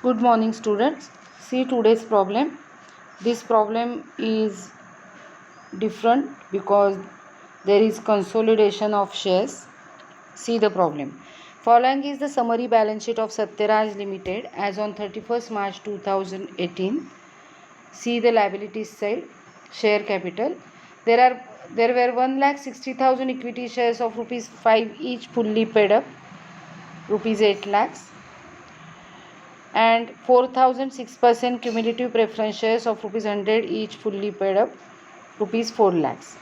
Good morning, students. See today's problem. This problem is different because there is consolidation of shares. See the problem. Following is the summary balance sheet of Satyaraj Limited as on 31st March 2018. See the liabilities side, share capital. There were 1,60,000 equity shares of rupees 5 each fully paid up, rupees 8 lakhs. And 4,006% cumulative preference shares of rupees 100 each fully paid up, rupees 4 lakhs.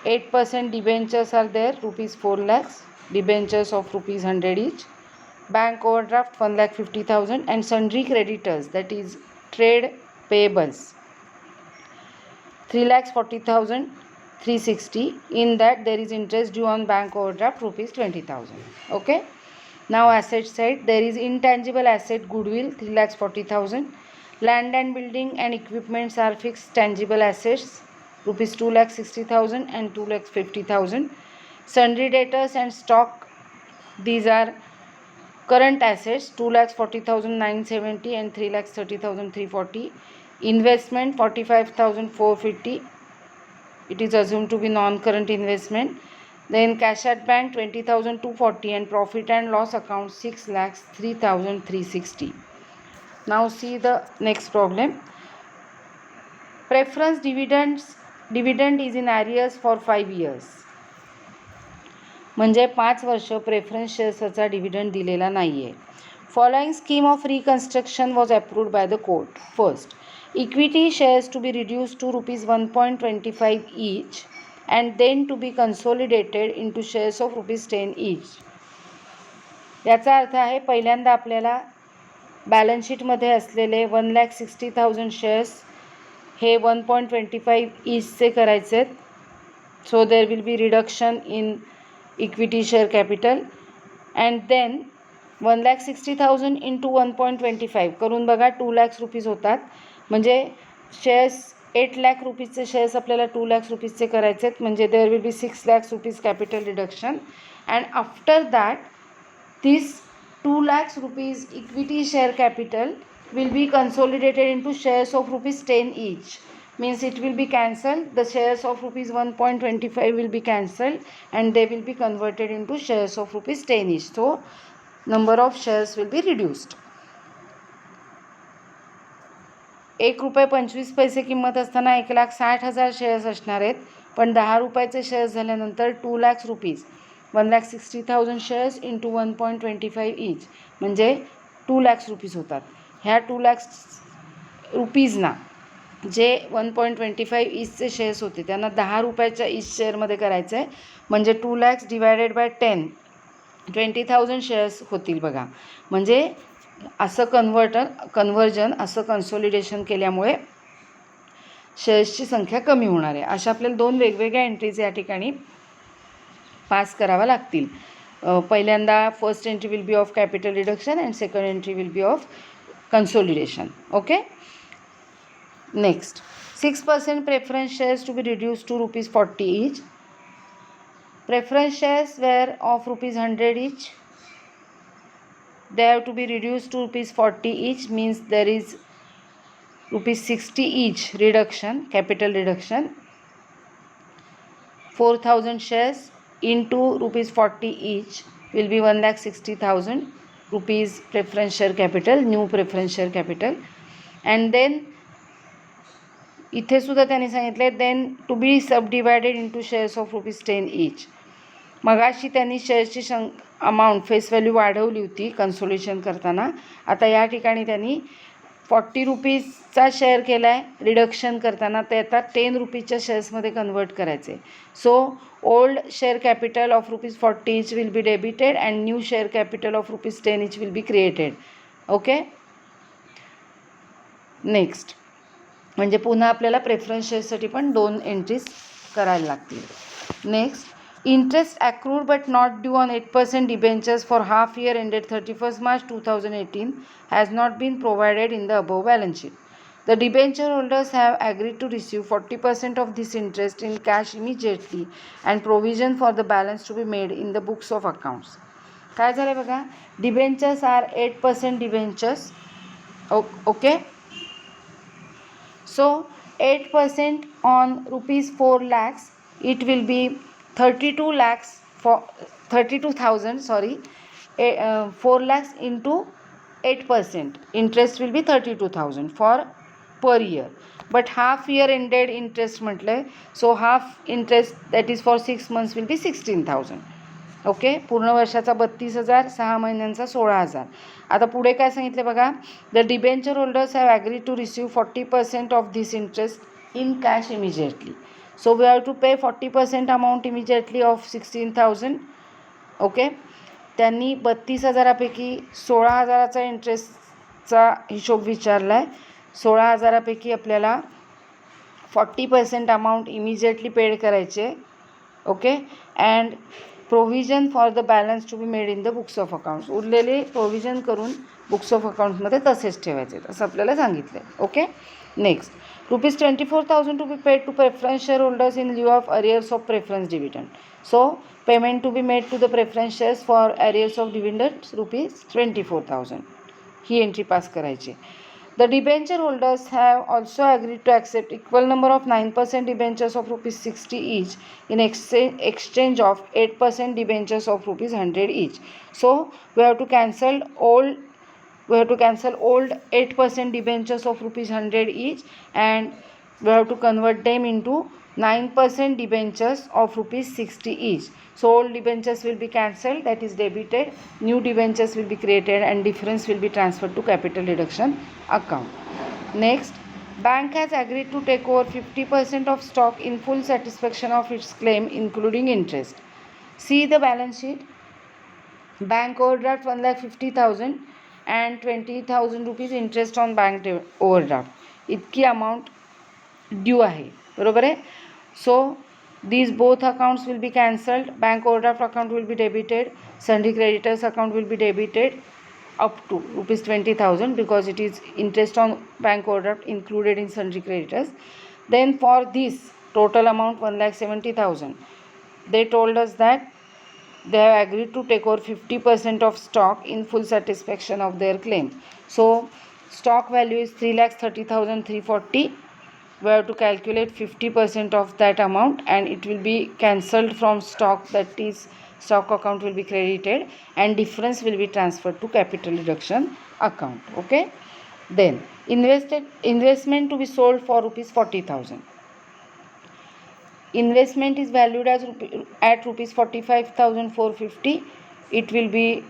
8% debentures are there, rupees 4 lakhs, debentures of rupees 100 each. Bank overdraft 1,50,000 and sundry creditors, that is trade payables 3,40,360. In that there is interest due on bank overdraft rupees 20,000. Okay. Now asset side, there is intangible asset goodwill 3,40,000. Land and building and equipments are fixed tangible assets rupees 2,60,000 and 2,50,000. Sundry debtors and stock, these are current assets 2,40,970 and 3,30,340. Investment 45,450. It is assumed to be non-current investment. Then cash at bank 20,240 and profit and loss account 6,03,360. Now see the next problem. Preference dividend is in arrears for 5 years. म्हणजे 5 वर्ष preference शेअर्सचा dividend दिलेला नाही आहे. Following scheme of reconstruction was approved by the court. First, equity shares to be reduce to rupees 1.25 each and then to be consolidated into shares of rupees 10 each. याचा अर्थ आहे पहिल्यांदा आपल्याला balance शीटमध्ये असलेले 1,60,000 shares हे 1.25 ईचचे करायचे आहेत. So there will be reduction in equity share capital and then 1,60,000 into 1.25 करून बघा 2 lakhs रुपीज होतात. म्हणजे शेअर्स 8 lakh रुपीजचे शेअर्स आपल्याला 2 lakhs रुपीजचे करायचे आहेत. म्हणजे there will be 6 lakhs rupees capital reduction and after that this 2 lakhs rupees equity share capital will be consolidated into shares of rupees 10 each. Means it will be cancelled. The shares of rupees 1.25 will be cancelled and they will be converted into shares of rupees 10 each. So number of shares will be reduced. 1 रुपये किंमत असताना 1,60,000 shares असणार आहेत. पण 10 रुपयाचे shares झाल्यानंतर 2 lakhs rupees 1,60,000 shares into 1.25 each म्हणजे 2 lakhs rupees होतात. ह्या 2 lakhs रुपीजना जे 1.25 ईचचे शेअर्स होते त्यांना 10 रुपयाच्या ईच शेअरमध्ये करायचं आहे. म्हणजे 2 lakhs डिवायडेड बाय 10 20,000 शेअर्स होतील बघा. म्हणजे असं कन्व्हर्जन असं कन्सोलिडेशन केल्यामुळे शेअर्सची संख्या कमी होणार आहे. अशा आपल्याला 2 वेगवेगळ्या एंट्रीज या ठिकाणी पास करावा लागतील. पहिल्यांदा first entry will be of capital reduction and second entry will be of consolidation. Okay. Next, 6% preference shares to be reduced to rupees 40 each. Preference shares were of rupees 100 each. They have to be reduced to rupees 40 each, means there is rupees 60 each reduction, capital reduction. 4,000 shares into rupees 40 each will be 1,60,000 rupees preference share capital, new preference share capital. And then इथे सुद्धा त्यांनी सांगितले then to be सब divided into shares of rupees 10 each. मगाशी त्यांनी शेअर्सची amount face value वाढवली होती कन्सोलिडेशन करताना. आता या ठिकाणी त्यांनी 40 रुपीजचा शेअर केला आहे रिडक्शन करताना. ते आता 10 रुपीजच्या शेअर्समध्ये कन्वर्ट करायचे. So old share capital of rupees 40 each will be debited and new share capital of rupees 10 each will be created. Okay. Next, म्हणजे पुन्हा आपल्याला प्रेफरन्स शेअर्ससाठी पण 2 एंट्रीज करायला लागतील. Next, interest accrued but not due on 8% debentures for half year ended 31st March 2018 has not been provided in the above balance sheet. The debenture holders have agreed to receive 40% of this interest in cash immediately and provision for the balance to be made in the books of accounts. काय झालं बघा, debentures are 8% debentures Okay. So 8% on rupees 4 lakhs, it will be 32 lakhs for 32,000, sorry, 4 lakhs into 8%. Interest will be 32,000 for per year. But half year ended interest म्हटलं, so half interest that is for 6 months will be 16,000. Okay. पूर्ण वर्षाचा 32,000, 6 महिन्यांचा 16,000. आता पुढे काय सांगितलं बघा. The debenture holders have agreed to receive 40% of this interest in cash immediately. So we have to pay 40% amount immediately of 16,000. Okay. त्यांनी 32,000पैकी 16,000चा इंटरेस्टचा हिशोब विचारला आहे. 16,000पैकी आपल्याला 40% अमाऊंट इमिजिएटली पेड करायचे. Okay. And provision for the balance to be made in the books of accounts. उरलेले provision करून books of अकाउंट्समध्ये तसेच ठेवायचे असं आपल्याला सांगितलं आहे. Okay. Next, ₹24,000 to be paid to preference share holders in lieu of arrears of preference dividend. So payment to be made to the preference shares for arrears of dividend ₹24,000. ही entry pass करायची. The debenture holders have also agreed to accept equal number of 9% debentures of ₹60 each in exchange of 8% debentures of ₹100 each. So we have to cancel old 8% debentures of ₹100 each, and we have to convert them into 9% debentures of ₹60 each. So old debentures will be cancelled, that is debited. New debentures will be created and difference will be transferred to capital reduction account. Next, bank has agreed to take over 50% of stock in full satisfaction of its claim including interest. See the balance sheet. Bank overdraft 1,50,000 and 20,000 rupees interest on bank overdraft. इतकी amount due आहे. बरोबर आहे. सो these both accounts will be cancelled. Bank overdraft account will be debited. Sundry creditors account will be debited up to ₹20,000 because it is interest on bank overdraft included in sundry creditors. Then for this total amount 1,70,000, they told us that they have agreed to take over 50% of stock in full satisfaction of their claim. So stock value is 3,30,340. We have to calculate 50% of that amount and it will be cancelled from stock, that is stock account will be credited and difference will be transferred to capital reduction account. Okay. Then investment to be sold for ₹40,000. Investment is valued as at ₹45,450. It will be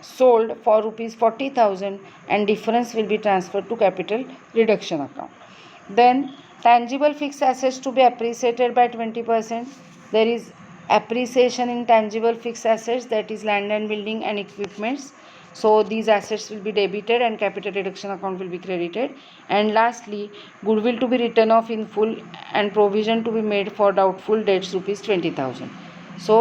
sold for ₹40,000 and difference will be transferred to capital reduction account. Then tangible fixed assets to be appreciated by 20%. There is appreciation in tangible fixed assets, that is land and building and equipments. So these assets will be debited and capital reduction account will be credited. And lastly, goodwill to be written off in full and provision to be made for doubtful debts ₹20,000. So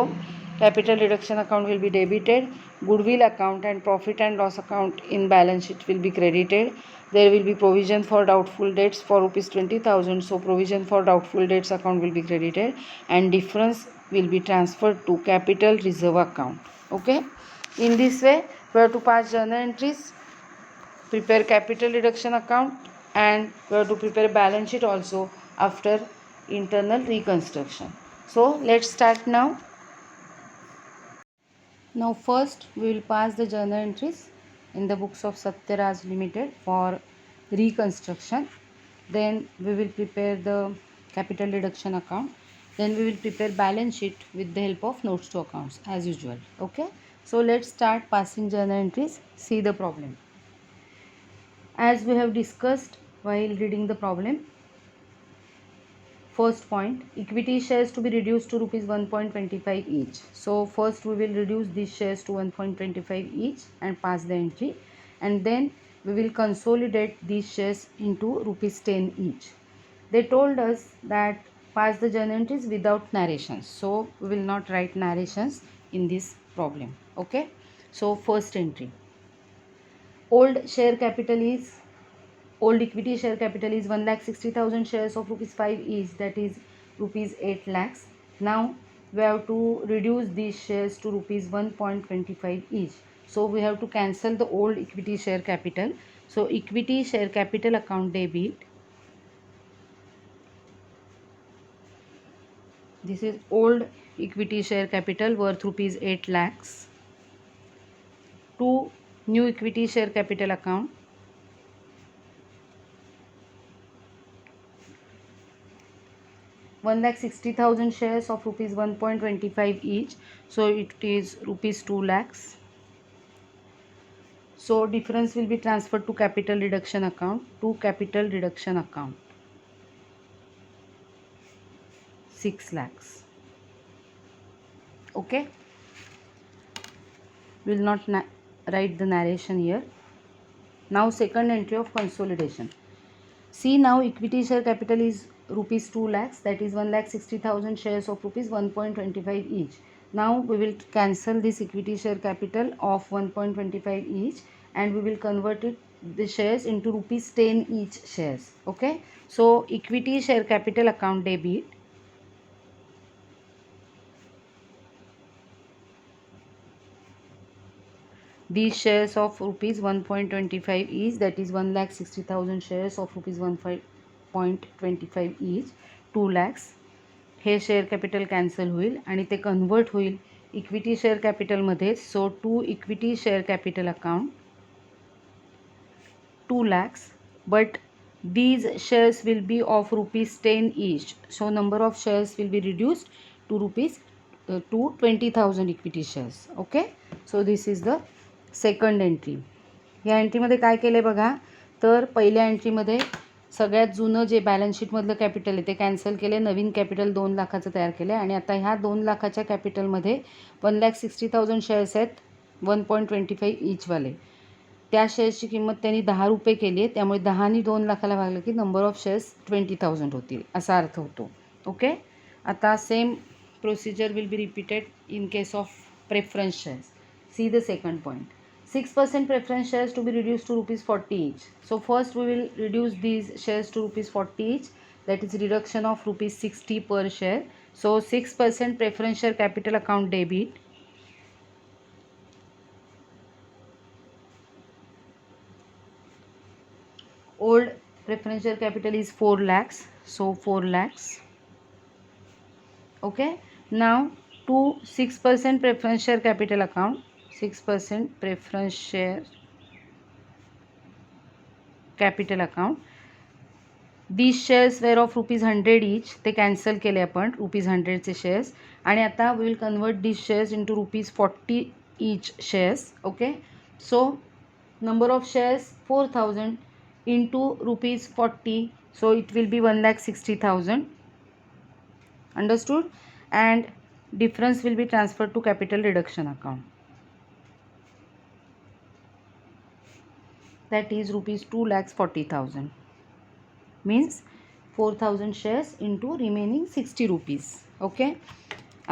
capital reduction account will be debited, goodwill account and profit and loss account in balance sheet will be credited. There will be provision for doubtful debts for ₹20,000. So provision for doubtful debts account will be credited and difference will be transferred to capital reserve account. Okay. In this way, we have to pass journal entries, prepare capital reduction account, and we have to prepare balance sheet also after internal reconstruction. So let's start now. Now first we will pass the journal entries in the books of Satyaraj Limited for reconstruction. Then we will prepare the capital reduction account. Then we will prepare balance sheet with the help of notes to accounts as usual. Okay. So let's start passing journal entries. See the problem. As we have discussed while reading the problem, first point, equity shares to be reduced to ₹1.25 each. So first we will reduce these shares to 1.25 each and pass the entry, and then we will consolidate these shares into ₹10 each. They told us that pass the journal entries without narrations. So we will not write narrations in this problem. Okay. So first entry, old equity share capital is 1,60,000 shares of ₹5 each, that is ₹8 lakhs. Now we have to reduce these shares to ₹1.25 each. So we have to cancel the old equity share capital. So equity share capital account debit. This is old equity share capital worth rupees 8 lakhs to new equity share capital account. 1,60,000 shares of rupees 1.25 each. So it is rupees 2 lakhs. So difference will be transferred to capital reduction account. To capital reduction account. 6 lakhs. Okay. Will not write the narration here. Now second entry of consolidation. See, now equity share capital is rupees 2 lakhs, that is 1,60,000 shares of rupees 1.25 each. Now we will cancel this equity share capital of 1.25 each and we will convert it the shares into rupees 10 each shares. Okay. So equity share capital account debit. These shares of rupees 1.25 each, that is 1,60,000 shares of rupees 1.25 each, 2 lakhs. हे share capital cancel होईल आणि ते convert होईल equity share कॅपिटलमध्ये. So to equity share capital account 2 lakhs, but these shares will be of rupees 10 each. So number of shares will be reduced to rupees to 20,000 equity shares. Okay. So this is the second entry. या एंट्रीमध्ये काय केलं आहे बघा, तर पहिल्या एंट्रीमध्ये सगळ्यात जुनं जे balance शीटमधलं capital आहे ते कॅन्सल केले, नवीन कॅपिटल 2 लाखाचं तयार केलं आहे आणि आता ह्या 2 लाखाच्या कॅपिटलमध्ये 1,60,000 शेअर्स आहेत 1.25 ईचवाले. त्या शेअर्सची किंमत त्यांनी 10 रुपये केली आहे, त्यामुळे 10नी 2 लाखाला भागलं की नंबर ऑफ शेअर्स 20,000 होतील असा अर्थ होतो. ओके. आता same procedure will be repeated in case of preference shares. See the second point. 6% preference shares to be reduced to rupees 40 each. So first we will reduce these shares to rupees 40 each, that is reduction of rupees 60 per share. So 6% preference share capital account debit. Old preference share capital is 4 lakhs, so 4 lakhs. Okay. Now to 6% preference share capital account, 6% preference share capital account. These shares were of rupees 100 each. ते cancel केले आपण rupees 100चे shares आणि आता we will convert this shares into rupees 40 each shares. Okay. So number of shares 4,000 into rupees 40. So it will be 1,60,000. Understood? And difference will be transferred to capital reduction account. That is rupees 2,40,000. Means 4,000 shares into remaining 60 rupees. Okay.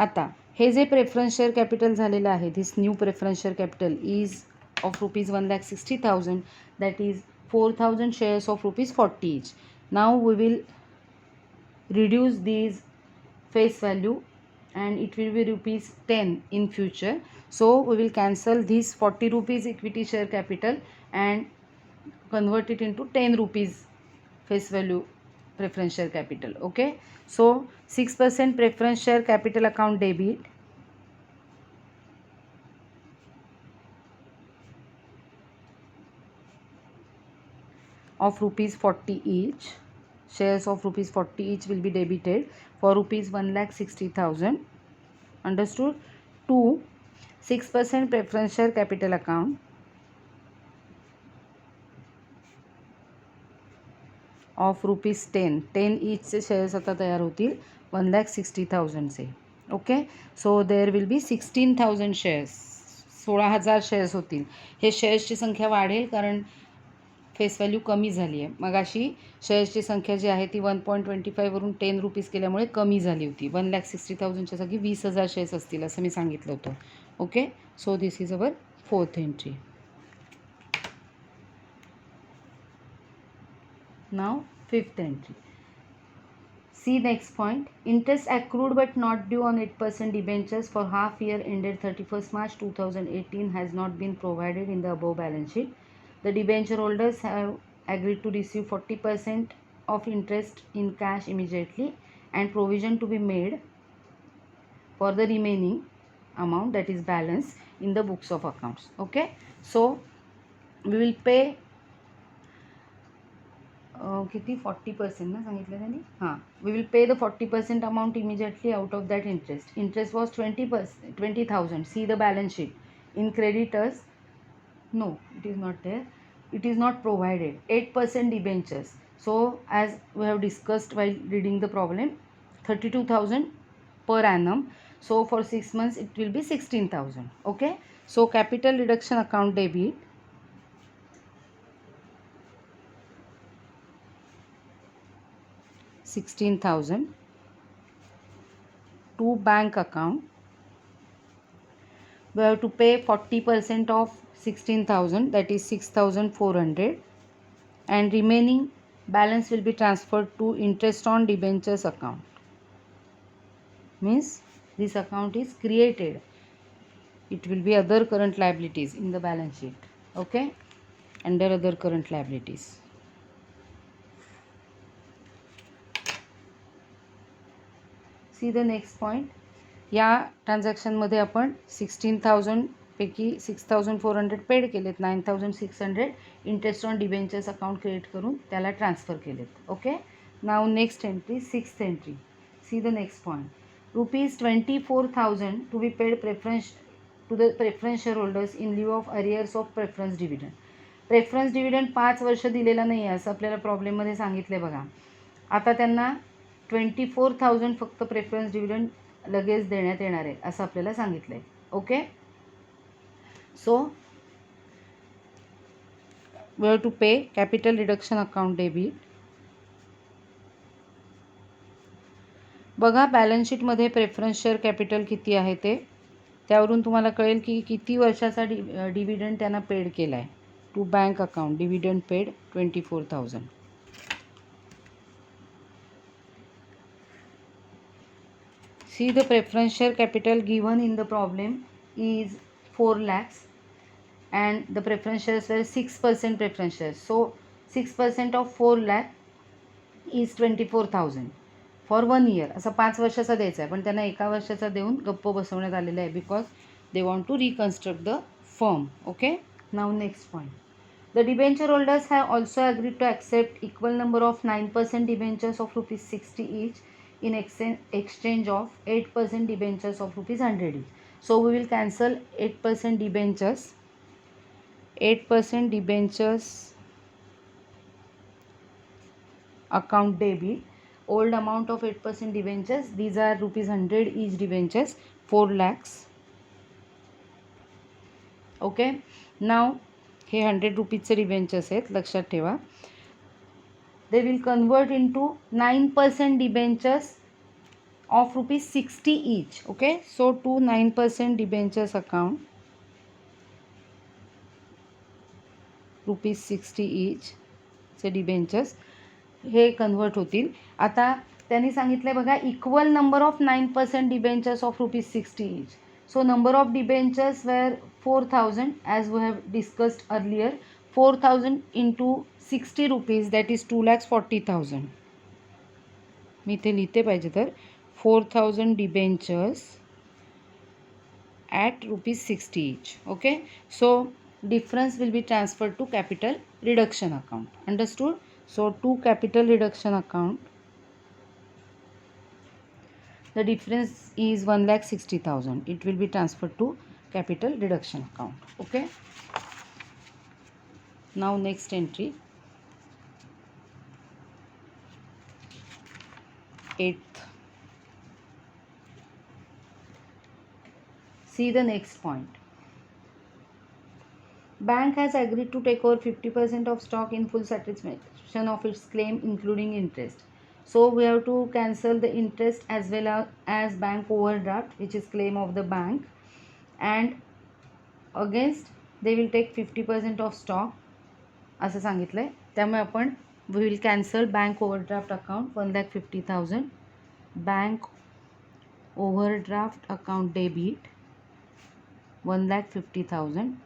आता हे जे preference share capital झालेलं आहे, this new preference share capital is of rupees 1,60,000, that is 4,000 shares of rupees 40 each. Now we will reduce these face value and it will be rupees 10 in future. So we will cancel this 40 rupees equity share capital and convert it into 10 rupees face value preference share capital. Okay. So 6% preference share capital account debit of rupees 40 each. Shares of rupees 40 each will be debited for rupees 1,60,000. Understood? 2. 6% preference share capital account of rupees 10 ईचचे shares आता तयार होतील 1,60,000चे. Okay. So there will be 16,000 shares. 16,000 shares होतील. हे शेअर्सची संख्या वाढेल कारण फेस व्हॅल्यू कमी झाली आहे. मग अशी शेअर्सची संख्या जी आहे ती 1.25 वरून 10 रुपीज केल्यामुळे कमी झाली होती. 1,60,000च्या जागी 20,000 शेअर्स असतील असं मी सांगितलं होतं. Okay. So this is our fourth entry. Now fifth entry. See next point. Interest accrued but not due on 8% debentures for half year ended 31st March 2018 has not been provided in the above balance sheet. The debenture holders have agreed to receive 40% of interest in cash immediately and provision to be made for the remaining amount, that is balance, in the books of accounts. Okay, so we will pay किती 40% ना सांगितलं त्यांनी. हां, we will pay the 40% amount immediately out of that interest. Interest was 20,000. See the balance sheet. In creditors, no, it is not there. It is not provided. 8% debentures. So as we have discussed while reading the problem, 32,000 per annum. So for 6 months it will be 16,000. Okay. So capital reduction account debit. $16,000 to bank account. We have to pay 40% of 16,000, that is 6,400, and remaining balance will be transferred to interest on debentures account. Means this account is created. It will be other current liabilities in the balance sheet. Okay, under other current liabilities. See the next point. या ट्रान्झॅक्शनमध्ये आपण 16,000 पैकी 6,400 paid केलेत, 9,600 interest on debentures account create करून त्याला transfer केलेत. Okay, now next entry, 6th entry. See the next point. ₹24,000 to be paid preference to the preference share holders in lieu of arrears of preference dividend. Preference dividend 5 वर्ष दिलेला नाही आहे असं आपल्याला प्रॉब्लेममध्ये सांगितलं बघा. आता त्यांना 24,000 फक्त प्रेफरन्स डिव्हिडंड लगेच देण्यात येणार आहे असं आपल्याला सांगितलं आहे. Okay, so we have to pay capital reduction account debit. बघा बॅलन्स शीटमध्ये प्रेफरन्स शेअर कॅपिटल किती आहे ते, त्यावरून तुम्हाला कळेल की किती वर्षाचा डिव्हिडंड त्यांना पेड केला आहे. To bank account dividend paid 24,000. See the preference share capital given in the problem is 4 lakhs and the preference shares were 6% preference shares. So 6% of 4 lakh is 24,000 for 1 year. असा 5 वर्षाचा द्यायचा आहे पण त्यांना एका वर्षाचा देऊन गप्प बसवण्यात आलेला आहे because they want to reconstruct the firm. Okay, now next point. The debenture holders have also agreed to accept equal number of 9% debentures of ₹60 each in exchange of 8% debentures of ₹100 each. So we will cancel 8% debentures. 8% debentures account debit. Old amount of 8% debentures. These are ₹100 each debentures. 4 lakhs. Okay. Now हे 100 रुपीजचे debentures आहेत लक्षात ठेवा. They will convert into 9% debentures of ₹60 each. Okay, so to 9% debentures account ₹60 each चे debentures हे convert होतील. आता त्यांनी सांगितलं आहे बघा equal number of 9% debentures of ₹60 each. So number of debentures were 4,000 as we have discussed earlier. 4,000 into 60 rupees, that is 2,40,000. मी इथे लिहिते पाहिजे तर 4,000 debentures at ₹60 each. Okay, so difference will be transferred to capital reduction account. Understood? So to capital reduction account, the difference is 1,60,000. It will be transferred to capital reduction account. Okay, now next entry, 8th. See the next point. Bank has agreed to take over 50% of stock in full satisfaction of its claim including interest. So we have to cancel the interest as well as bank overdraft, which is claim of the bank, and against they will take 50% of stock असं सांगितलं आहे. त्यामुळे आपण we will cancel bank overdraft account 1,50,000 bank overdraft account debit 1,50,000.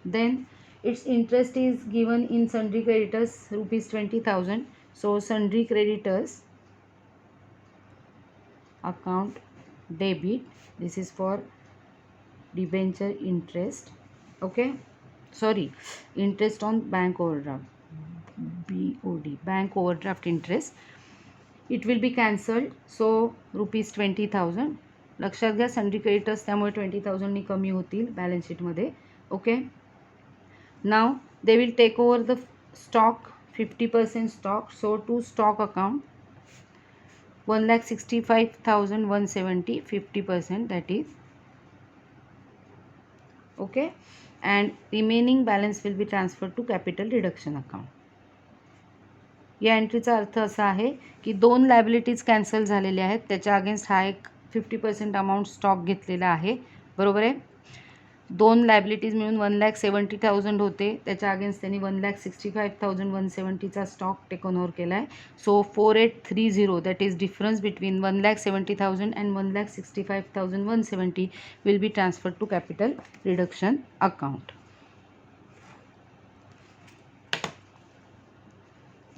Then its interest is given in sundry creditors rupees 20,000. So sundry creditors account debit, this is for debenture interest, okay, sorry, interest on bank overdraft, BOD, bank overdraft interest, it will be cancelled. So rupees 20,000. लक्षात घ्या sundry creditors त्यामुळे 20,000 नी कमी होतील balance शीटमध्ये. Okay, now they will take over the stock 50% stock. So to stock account 1,65,170 50%, that is okay, and remaining balance will be transferred to capital reduction account. या एंट्रीचा अर्थ असा आहे की दोन लायबिलिटीज कॅन्सल झालेल्या आहेत, त्याच्या अगेन्स्ट हा एक 50% अमाऊंट स्टॉक घेतलेला आहे. बरोबर आहे. दोन लायबिलिटीज मिळून 1,70,000 होते, त्याच्या अगेन्स्ट त्यांनी 1,65,170चा स्टॉक टेकन ओव्हर केला आहे. So 4,830, that is difference between 1,70,000 and 1,65,170 will be transferred to capital reduction account.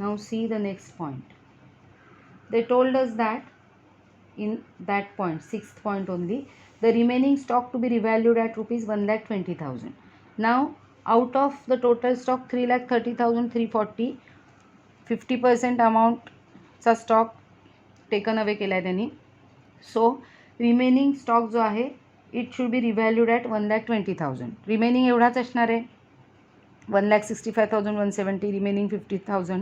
Now see the next point. They told us that in that point, sixth point only, the remaining stock to be revalued at rupees 1,20,000. Now out of the total stock 3,30,340, 50% amount चा stock taken away केला आहे त्यांनी. So remaining stock जो आहे it should be revalued at 1,20,000. remaining एवढाच असणार आहे 1,65,170, remaining 50,000.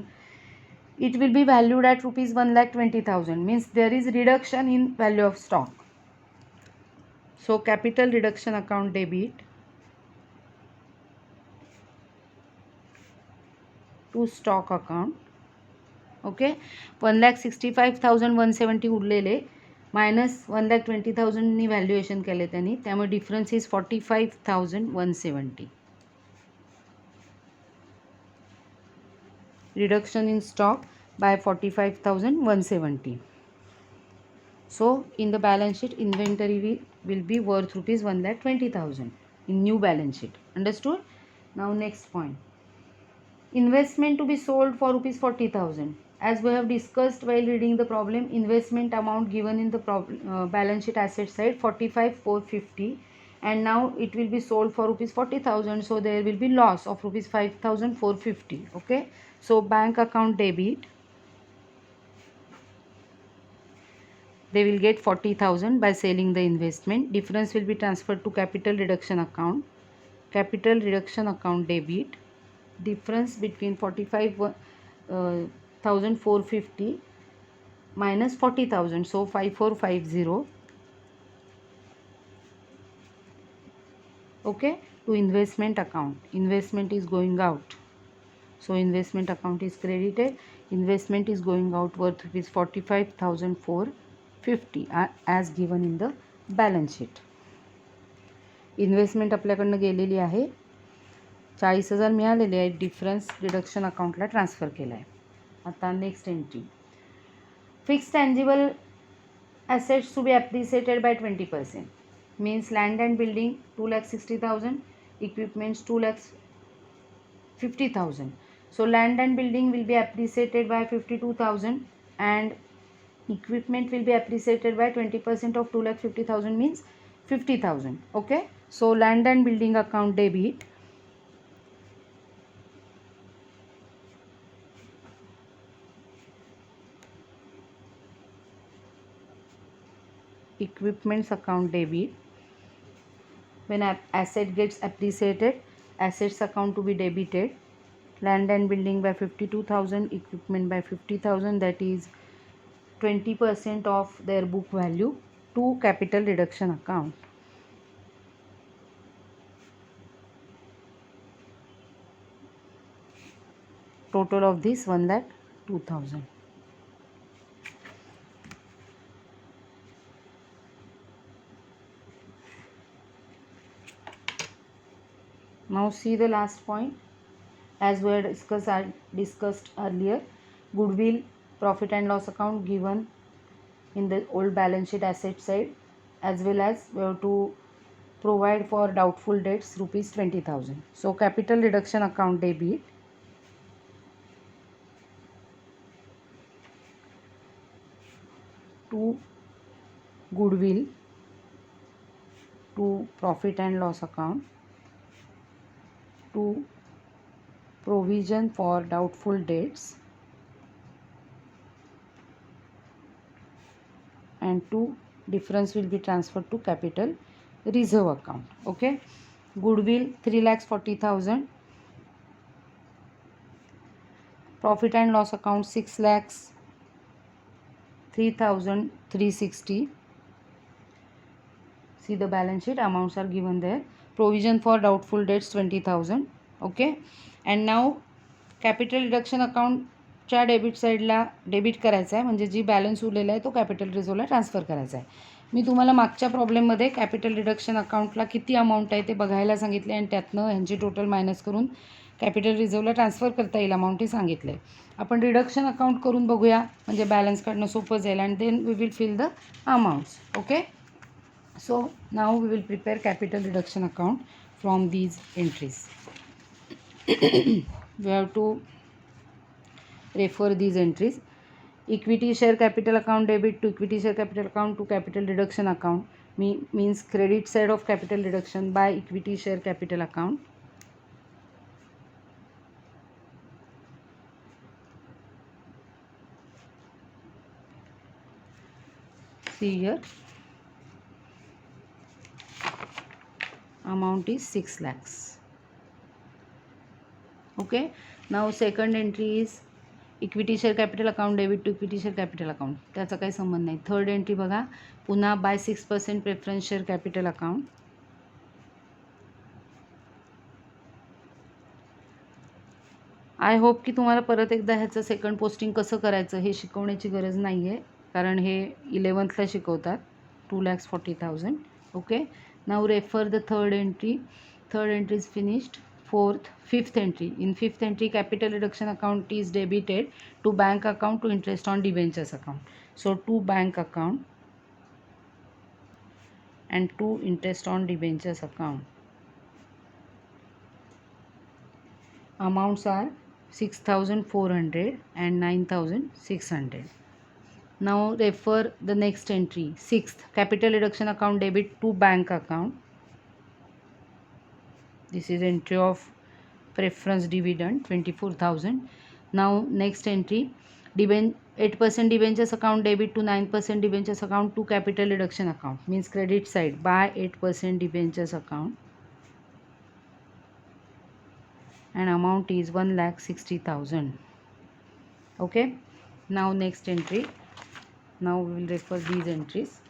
It will be valued at rupees 1,20,000, means there is reduction in value of stock. So capital reduction account debit to stock account. Okay, 1,65,170 उरलेले minus 1,20,000 नी valuation केले त्यांनी, त्यामुळे difference is 45,170. reduction in stock by 45,170. So in the balance sheet inventory will be worth rupees 1,20,000 in new balance sheet. Understood? Now next point, investment to be sold for rupees 40,000. As we have discussed while reading the problem, investment amount given in the balance sheet asset side 45,450, and now it will be sold for rupees 40,000, so there will be loss of rupees 5,450. okay, so bank account debit, they will get 40,000 by selling the investment. Difference will be transferred to capital reduction account. Capital reduction account debit, difference between 45,450 minus 40,000, so 5,450. okay, to investment account. Investment is going out, so investment account is credited. Investment is going out worth rupees 45,450 as given in the balance sheet. Investment आपल्याकडनं गेलेली आहे, 40,000 मिळालेले आहे, difference reduction अकाउंटला transfer केला आहे. आता next entry, fixed tangible assets to be appreciated by 20%, means land and building 2,60,000, equipments 2,50,000. so land and building will be appreciated by 52,000 and equipment will be appreciated by 20% of 2,50,000, means 50,000. okay, so land and building account debit, equipments account debit. When asset gets appreciated, assets account to be debited. Land and building by 52,000, equipment by 50,000, that is 20% of their book value, to capital reduction account. Total of this 1,02,000. Now see the last point, as we had discussed earlier, goodwill, profit and loss account given in the old balance sheet asset side, as well as we have to provide for doubtful debts rupees 20,000. So capital reduction account debit to goodwill to profit and loss account to provision for doubtful debts and to difference will be transferred to capital reserve account. Okay, goodwill 3,40,000, profit and loss account 6,03,360. See the balance sheet, amounts are given there. Provision for doubtful debts 20,000. Okay, and now capital reduction अकाउंटच्या debit साईडला debit करायचा आहे, म्हणजे जी balance उरलेला आहे तो capital रिझर्वला transfer करायचा आहे. मी तुम्हाला मागच्या प्रॉब्लेममध्ये कॅपिटल रिडक्शन अकाउंटला किती अमाऊंट आहे ते बघायला सांगितले आणि त्यातनं ह्यांची टोटल मायनस करून कॅपिटल रिझर्वला ट्रान्सफर करता येईल अमाऊंट हे सांगितलं आहे. आपण रिडक्शन अकाउंट करून बघूया, म्हणजे बॅलन्स काढणं सोपं जाईल and then we will fill the amounts. Okay, so now we will prepare capital reduction account from these entries. We have to refer these entries. Equity share capital account debit to equity share capital account to capital reduction account means credit side of capital reduction by equity share capital account. See here, amount is 6 lakhs. Okay, now second entry is equity share capital account debit to equity share capital account, त्याचा काही संबंध नाही. Third entry बघा, पुन्हा by 6% preference share capital account. I hope की तुम्हाला परत एकदा ह्याचं सेकंड पोस्टिंग कसं करायचं हे शिकवण्याची गरज नाही आहे, कारण हे 11thला शिकवतात. 2,40,000. Okay, now refer the third entry. Third entry is finished. Fifth entry. In fifth entry, capital reduction account is debited to bank account to interest on debentures account. So to bank account and to interest on debentures account. Amounts are 6,400 and 9,600. Now refer the next entry. Sixth, capital reduction account debit to bank account. This is entry of preference dividend 24,000. Now next entry, 8% debentures account debit to 9% debentures account to capital reduction account, means credit side by 8% debentures account, and amount is 1,60,000. Okay, now next entry. Now we will refer these entries.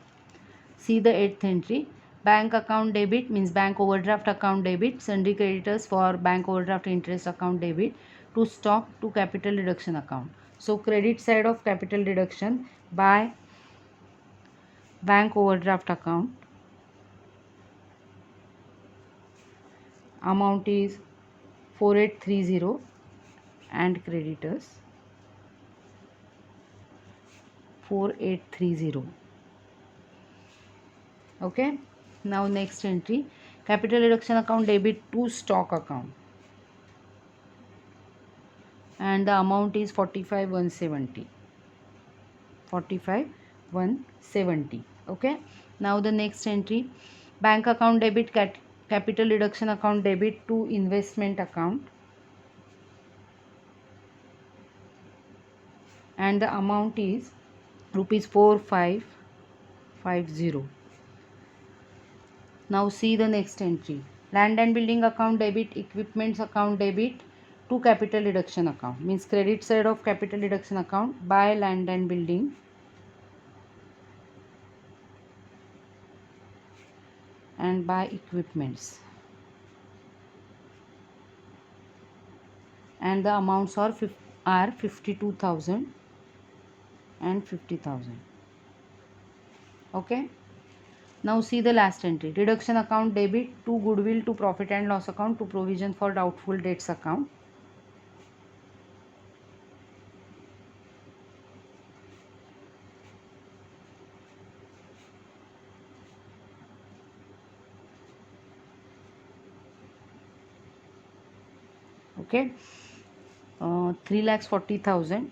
See the 8th entry. Bank account debit means bank overdraft account debit, sundry creditors for bank overdraft interest account debit to stock to capital reduction account. So credit side of capital reduction by bank overdraft account, amount is 4,830 and creditors 4,830. Okay, now next entry, capital reduction account debit to stock account, and the amount is 45,170. 45,170. Okay, now the next entry, bank account debit capital reduction account debit to investment account, and the amount is rupees 4,550. Now see the next entry, land and building account debit, equipments account debit to capital reduction account, means credit side of capital reduction account by land and building, and by equipments, and the amounts are 52,000 and 50,000. Okay, now see the last entry, reduction account debit to goodwill to profit and loss account to provision for doubtful debts account, Okay, 3,40,000,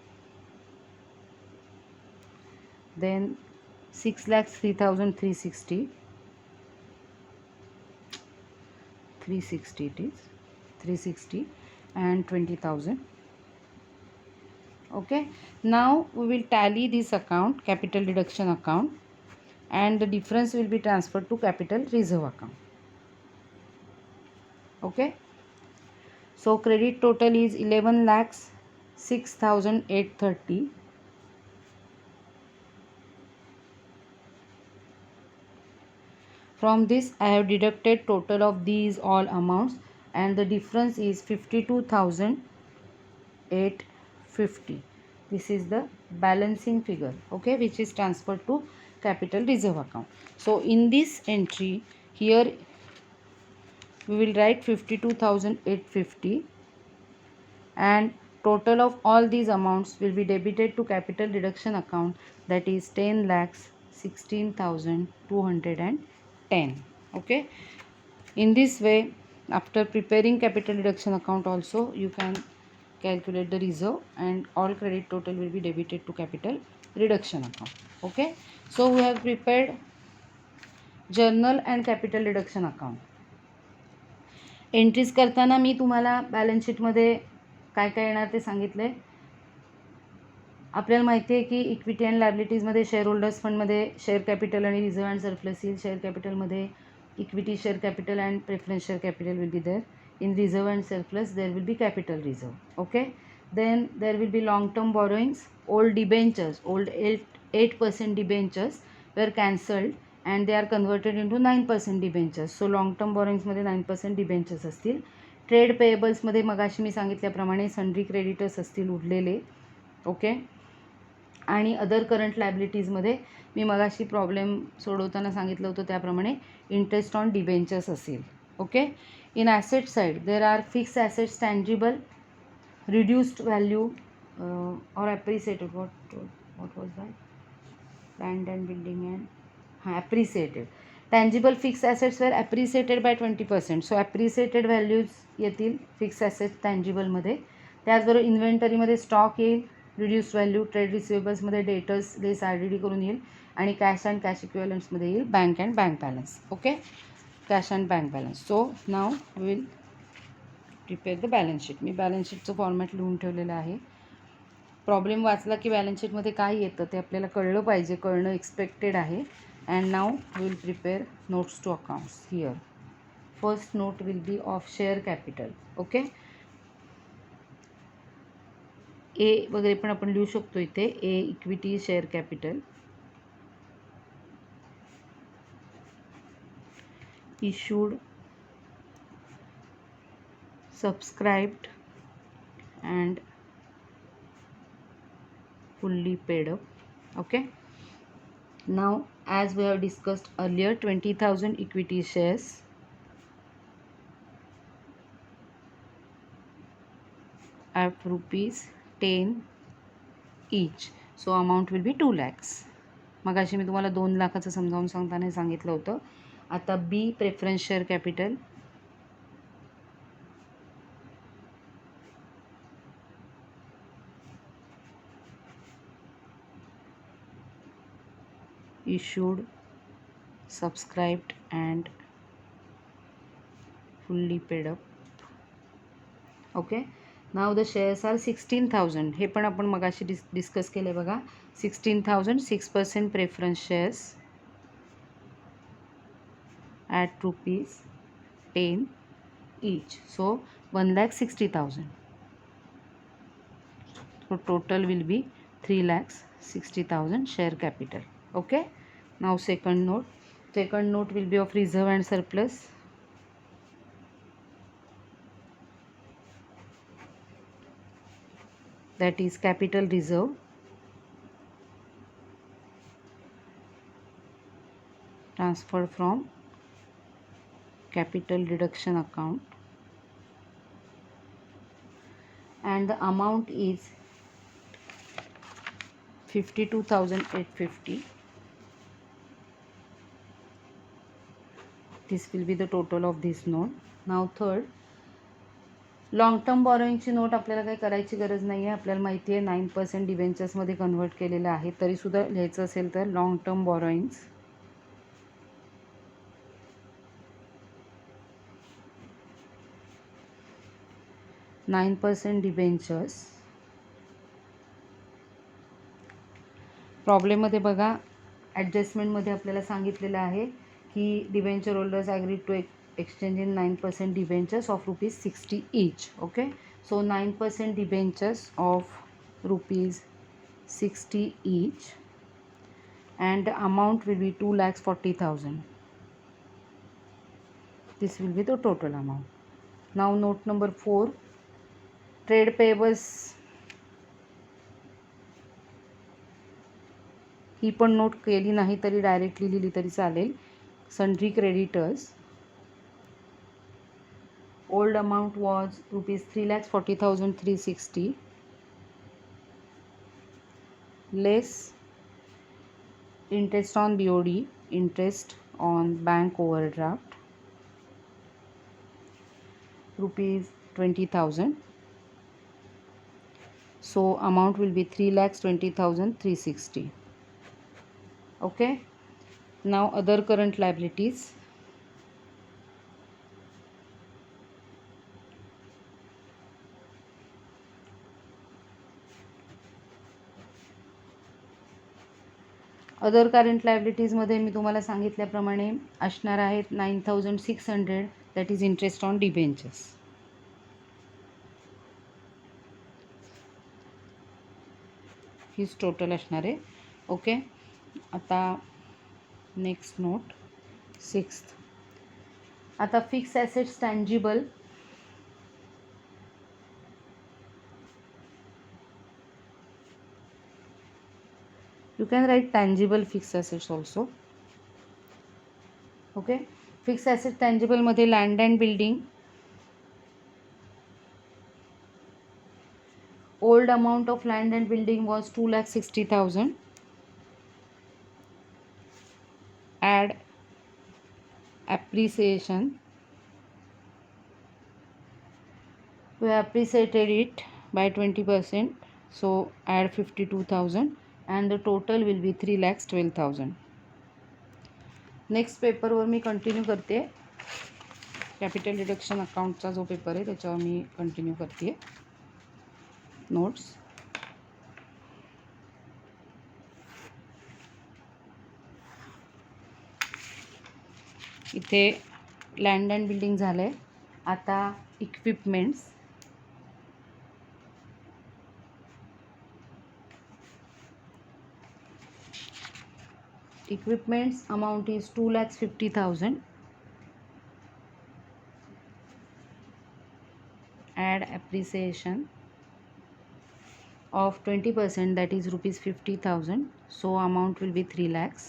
then 6,03,360, 360 it is, 360 and 20,000. Okay, now we will tally this account, capital deduction account, and the difference will be transferred to capital reserve account. Okay, so credit total is 11,06,830. From this I have deducted total of these all amounts, and the difference is 52,850. This is the balancing figure, okay, which is transferred to capital reserve account. So in this entry here we will write 52,850, and total of all these amounts will be debited to capital deduction account, that is 10,16,210. Okay, in this way, after preparing capital deduction account also, you can calculate the reserve, and all credit total will be debited to capital reduction account. Okay, so we have prepared journal and capital deduction account. Entries करताना मी तुम्हाला balance शीटमध्ये काय काय येणार ते सांगितले. आपल्याला माहिती आहे की इक्विटी अँड लायबिलिटीजमध्ये शेअर होल्डर्स फंडमध्ये शेअर कॅपिटल आणि रिझर्व अँड सरप्लस येईल. शेअर कॅपिटलमध्ये equity share capital and preference share capital will be there. In reserve and surplus there will be capital reserve. Okay, then there will be long term borrowings. Old debentures, old 8% debentures were cancelled and they are converted into 9% debentures. So long term बॉरोइंग्समध्ये 9% debentures असतील. Trade पेएबल्समध्ये मगाशी मी सांगितल्याप्रमाणे sundry creditors असतील उरलेले. Okay, आणि other current लायबिलिटीजमध्ये मी मगाशी प्रॉब्लेम सोडवताना सांगितलं होतं त्याप्रमाणे इंटरेस्ट ऑन डिबेंचर्स असेल. Okay, in asset side there are fix assets tangible, reduced value or appreciated. What was that? Land and building and appreciated. Tangible fix assets were appreciated by 20%. So appreciated values येतील fix assets टँजिबलमध्ये. त्याचबरोबर इन्व्हेंटरीमध्ये stock येईल, reduce value. Trade रिसिवेबल्समध्ये debtors less RDD करून येईल, आणि cash and cash इक्विवलंट्समध्ये येईल bank and bank balance. Okay, cash and bank balance. So now will prepare the balance sheet. मी बॅलन्स शीटचं फॉर्मॅट लिहून ठेवलेलं आहे. प्रॉब्लेम वाचला की बॅलन्स शीटमध्ये काय येतं ते आपल्याला कळलं पाहिजे, कळणं एक्सपेक्टेड आहे. And now will prepare notes to accounts here. First note will be of share capital. Okay, A वगैरे पण आपण लिहू शकतो इथे. A equity share capital, issued, subscribed and fully paid up. Okay, now as we have discussed earlier, 20,000 equity shares at ₹10 each, so amount will be 2 lakhs. मगाशी मी तुम्हाला 2 लाखाचं समजावून सांगताना सांगितलं होतं. आता B preference share capital, issued, subscribed and fully paid up. Okay, now the shares are 16,000. हे पण आपण मगाशी डिस्कस केले बघा. 16,000, 6% preference shares at ₹10 each, so 1,60,000. So total will be 3,60,000 share capital. Okay, now second note. Second note will be of reserve and surplus. That is capital reserve. Transferred from capital deduction account, and the amount is 52,850. This will be the total of this note. Now third, long term बॉरोइंगची note आपल्याला काही करायची गरज नाही आहे. आपल्याला माहिती आहे 9% डिबेंचर्समध्ये कन्व्हर्ट केलेलं आहे. तरीसुद्धा लिहायचं असेल तर लॉंग टर्म बॉरोइंग्स 9% डिबेंचर्स. प्रॉब्लेममध्ये बघा ॲडजस्टमेंटमध्ये आपल्याला सांगितलेलं आहे की debenture holders agree to exchange in 9% debentures of rupees 60 each. Okay, so 9% debentures of rupees 60 each, and the amount will be 2,40,000. This will be the total amount. Now note number 4, trade payables. ही पण note केली नाही तरी directly लिहिली तरी चालेल. Sundry creditors, old amount was rupees 3,40,360 less interest on BOD, interest on bank overdraft, rupees 20,000. So amount will be 3,20,360. Okay, now other current liabilities. Other current लायबिलिटीजमध्ये मी तुम्हाला सांगितल्याप्रमाणे असणार आहेत 9,600, that is interest on debentures. हीच total असणार आहे. Okay, आता नेक्स्ट नोट 6. आता fix assets tangible. You can write tangible fixed assets also. Okay, fixed asset tangible मध्ये land and building. Old amount of land and building was 2,60,000. Add appreciation. We appreciated it by 20%, so add 52,000 and the total will be 3,12,000. Next पेपरवर मी continue करते. Capital deduction अकाउंटचा जो paper आहे त्याच्यावर मी continue करते notes. इथे land and building झालं आहे. आता equipments. Equipments amount is 2,50,000. Add appreciation of 20%, that is rupees 50,000. So amount will be 3 lakhs.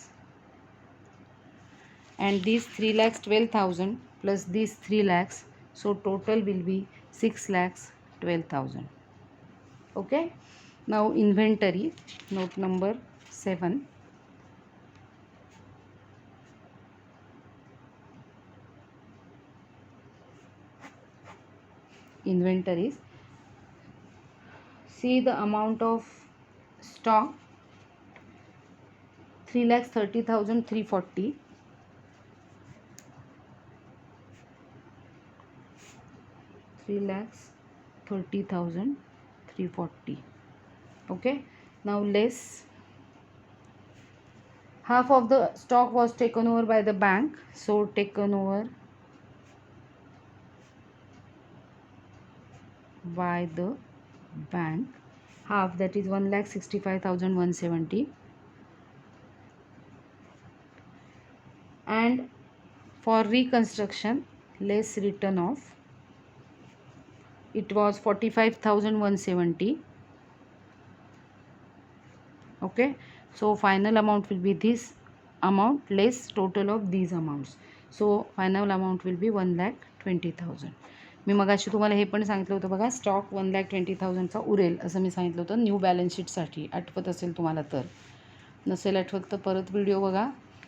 And these 3,12,000 plus these 3 lakhs, so total will be 6,12,000. Okay. Now inventory, note number 7. Inventories. See the amount of stock 3,30,340. 3,30,340. Okay, now less half of the stock was taken over by the bank, so taken over by the bank half, that is 1,65,170. And for reconstruction, less written off, it was 45,170. Okay, so final amount will be this amount less total of these amounts, so final amount will be 1,20,000. मी मगाशी तुम्हाला हे पण सांगितलं होतं बघा, stock 1,20,000चा उरेल असं मी सांगितलं होतं न्यू बॅलन्स शीटसाठी. आठवत असेल तुम्हाला तर, नसेल आठवत तर परत व्हिडिओ बघा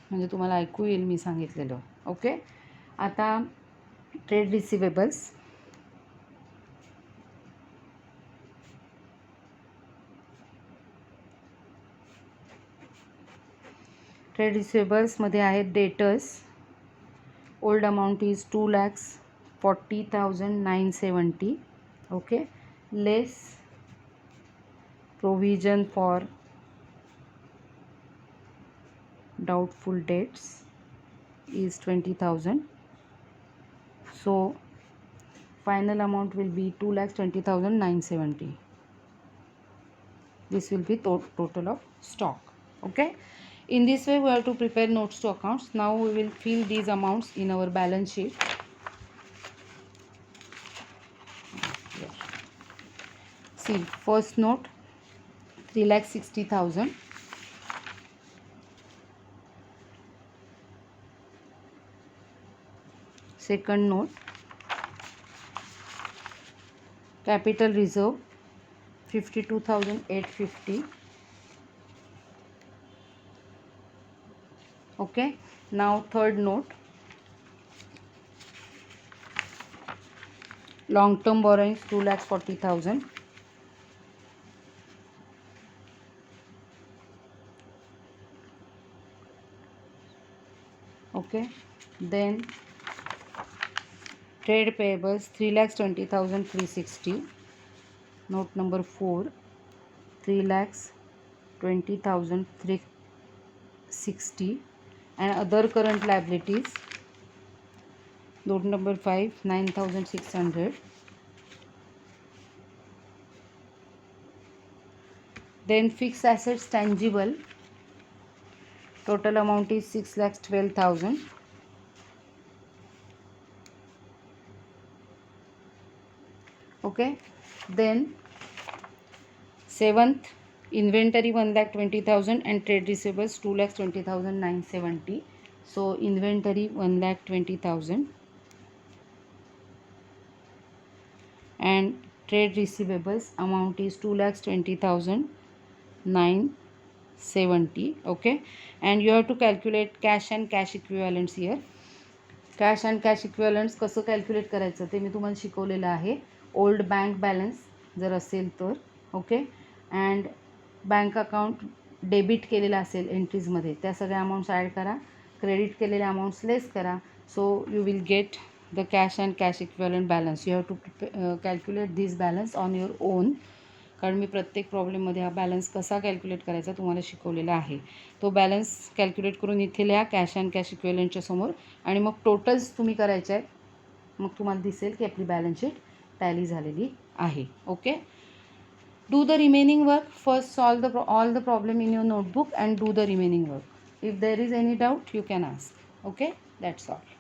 म्हणजे तुम्हाला ऐकू येईल मी सांगितलेलं. ओके, आता ट्रेड रिसिवेबल्स. ट्रेड रिसिवेबल्समध्ये आहेत debtors. Old amount is 2,40,970. Okay, less provision for doubtful debts is 20,000. So final amount will be 2,20,970. This will be total of stock. Okay, in this way we have to prepare notes to accounts. Now we will fill these amounts in our balance sheet. See, first note 3,60,000. Second note, capital reserve 52,850. Okay, now third note, long term borrowings 2,40,000. Okay, then trade payables 3,20,360. Note number 4, 3,20,360. And other current liabilities, note number 5, 9,600. Then fixed assets tangible, total amount is 6,12,000. Okay, then seventh, inventory 1,20,000 and trade receivables 2,20,970. So inventory 1,20,000 and trade receivables amount is 2,20,970. Okay, and you have to calculate cash and cash equivalents here. Cash and cash equivalents कसं calculate करायचं ते मी तुम्हाला शिकवलेलं आहे. Old bank balance जर असेल तर, okay, and bank account debit केलेला असेल एंट्रीजमध्ये त्या सगळ्या अमाऊंट्स ॲड करा, क्रेडिट केलेले अमाऊंट्स लेस करा. So you will get the cash and cash equivalent balance. You have to calculate this balance on your own, कारण मी प्रत्येक प्रॉब्लेममध्ये हा बॅलन्स कसा कॅल्क्युलेट करायचा तुम्हाला शिकवलेला आहे. तो बॅलन्स कॅल्क्युलेट करून इथे लिहा कॅश अँड कॅश इक्विवलंटच्या समोर, आणि मग टोटल्स तुम्ही करायचे आहेत. मग तुम्हाला दिसेल की आपली बॅलन्स शीट टॅली झालेली आहे. Okay, do the remaining work. First solve all the problem in your notebook and do the remaining work. If there is any doubt you can ask. Okay, that's all.